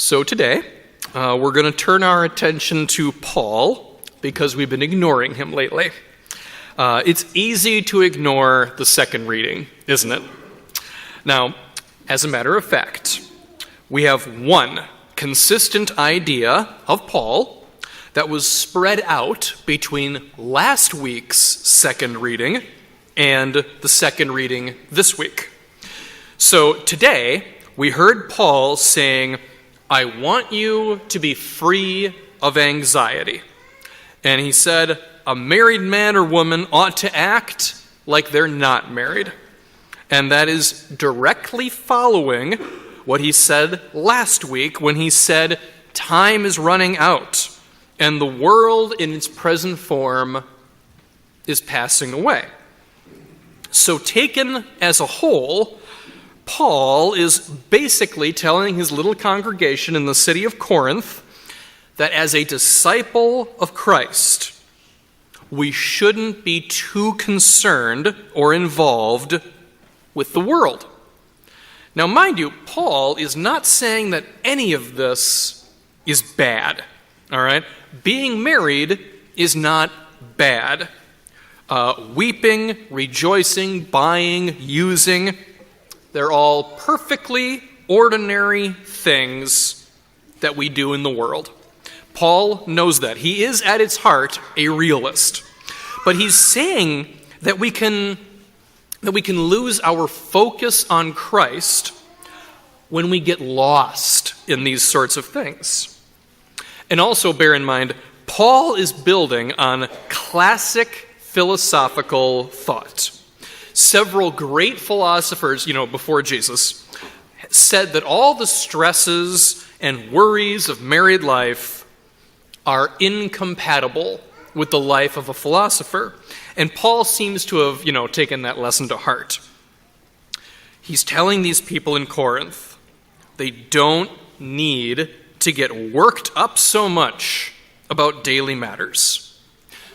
So today, we're going to turn our attention to Paul because we've been ignoring him lately. It's easy to ignore the second reading, isn't it? Now, as a matter of fact, we have one consistent idea of Paul that was spread out between last week's second reading and the second reading this week. So today, we heard Paul saying, I want you to be free of anxiety. And he said, a married man or woman ought to act like they're not married. And that is directly following what he said last week when he said, time is running out, and the world in its present form is passing away. So taken as a whole, Paul is basically telling his little congregation in the city of Corinth that as a disciple of Christ, we shouldn't be too concerned or involved with the world. Now, mind you, Paul is not saying that any of this is bad, all right? Being married is not bad. Weeping, rejoicing, buying, using, they're all perfectly ordinary things that we do in the world. Paul knows that. He is, at its heart, a realist. But he's saying that we can lose our focus on Christ when we get lost in these sorts of things. And also bear in mind, Paul is building on classic philosophical thought. Several great philosophers, before Jesus, said that all the stresses and worries of married life are incompatible with the life of a philosopher. And Paul seems to have, taken that lesson to heart. He's telling these people in Corinth they don't need to get worked up so much about daily matters.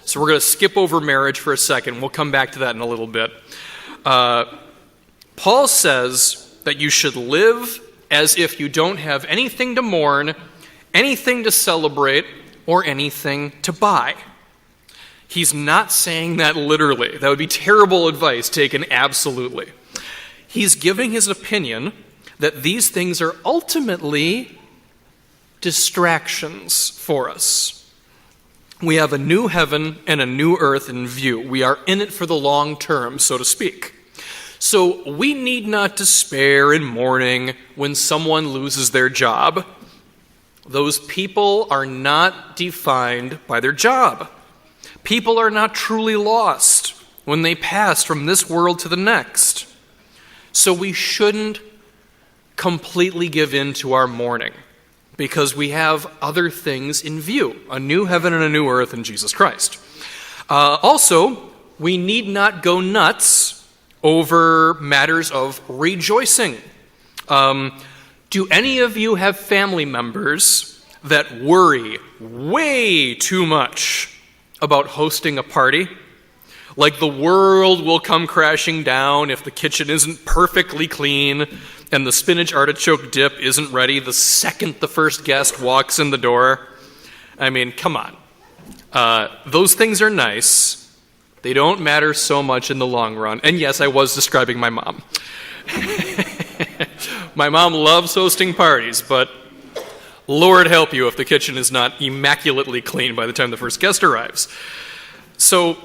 So we're going to skip over marriage for a second. We'll come back to that in a little bit. Paul says that you should live as if you don't have anything to mourn, anything to celebrate, or anything to buy. He's not saying that literally. That would be terrible advice taken absolutely. He's giving his opinion that these things are ultimately distractions for us. We have a new heaven and a new earth in view. We are in it for the long term, so to speak. So we need not despair in mourning when someone loses their job. Those people are not defined by their job. People are not truly lost when they pass from this world to the next. So we shouldn't completely give in to our mourning because we have other things in view, a new heaven and a new earth in Jesus Christ. Also, we need not go nuts over matters of rejoicing. Do any of you have family members that worry way too much about hosting a party? Like the world will come crashing down if the kitchen isn't perfectly clean and the spinach artichoke dip isn't ready the second the first guest walks in the door. I mean, come on. Those things are nice. They don't matter so much in the long run. And yes, I was describing my mom. My mom loves hosting parties, but Lord help you if the kitchen is not immaculately clean by the time the first guest arrives. So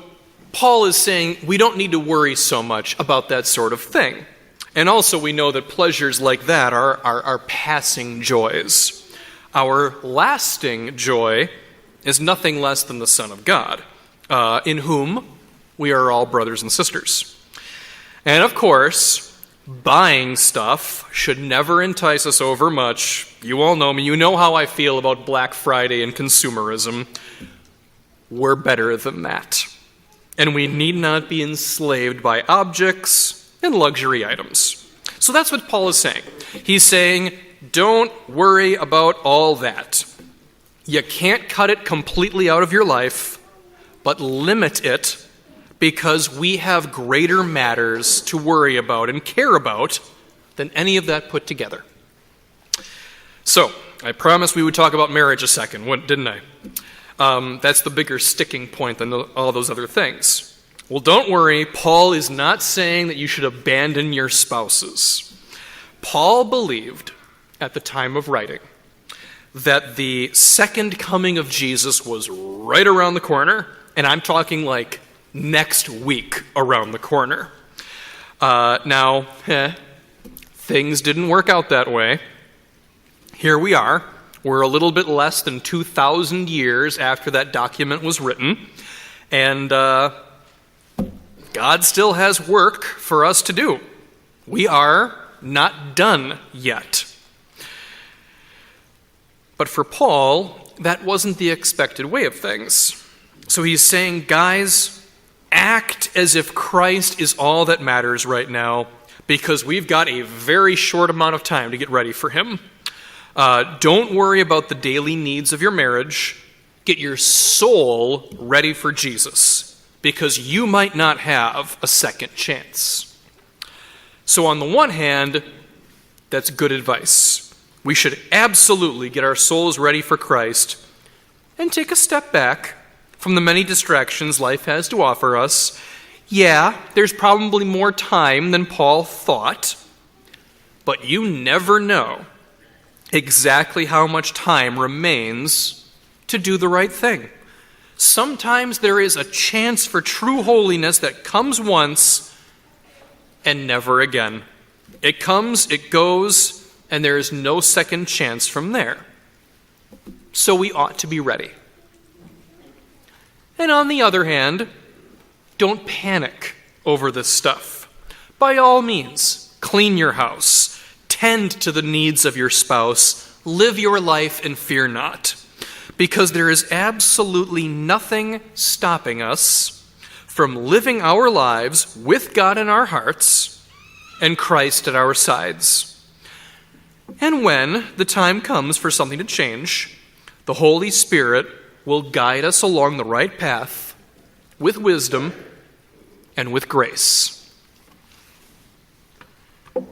Paul is saying we don't need to worry so much about that sort of thing. And also we know that pleasures like that are passing joys. Our lasting joy is nothing less than the Son of God, in whom we are all brothers and sisters. And of course, buying stuff should never entice us over much. You all know me. You know how I feel about Black Friday and consumerism. We're better than that. And we need not be enslaved by objects and luxury items. So that's what Paul is saying. He's saying, don't worry about all that. You can't cut it completely out of your life, but limit it because we have greater matters to worry about and care about than any of that put together. So, I promised we would talk about marriage a second, didn't I? That's the bigger sticking point than all those other things. Well, don't worry. Paul is not saying that you should abandon your spouses. Paul believed at the time of writing that the second coming of Jesus was right around the corner, and I'm talking like next week around the corner. Now, things didn't work out that way. Here we are. We're a little bit less than 2,000 years after that document was written, and God still has work for us to do. We are not done yet. But for Paul, that wasn't the expected way of things. So he's saying, guys, act as if Christ is all that matters right now, because we've got a very short amount of time to get ready for him. Don't worry about the daily needs of your marriage. Get your soul ready for Jesus, because you might not have a second chance. So on the one hand, that's good advice. We should absolutely get our souls ready for Christ and take a step back from the many distractions life has to offer us. Yeah, there's probably more time than Paul thought, but you never know exactly how much time remains to do the right thing. Sometimes there is a chance for true holiness that comes once and never again. It comes, it goes, and there is no second chance from there. So we ought to be ready. And on the other hand, don't panic over this stuff. By all means, clean your house, tend to the needs of your spouse, live your life and fear not. Because there is absolutely nothing stopping us from living our lives with God in our hearts and Christ at our sides. And when the time comes for something to change, the Holy Spirit will guide us along the right path with wisdom and with grace.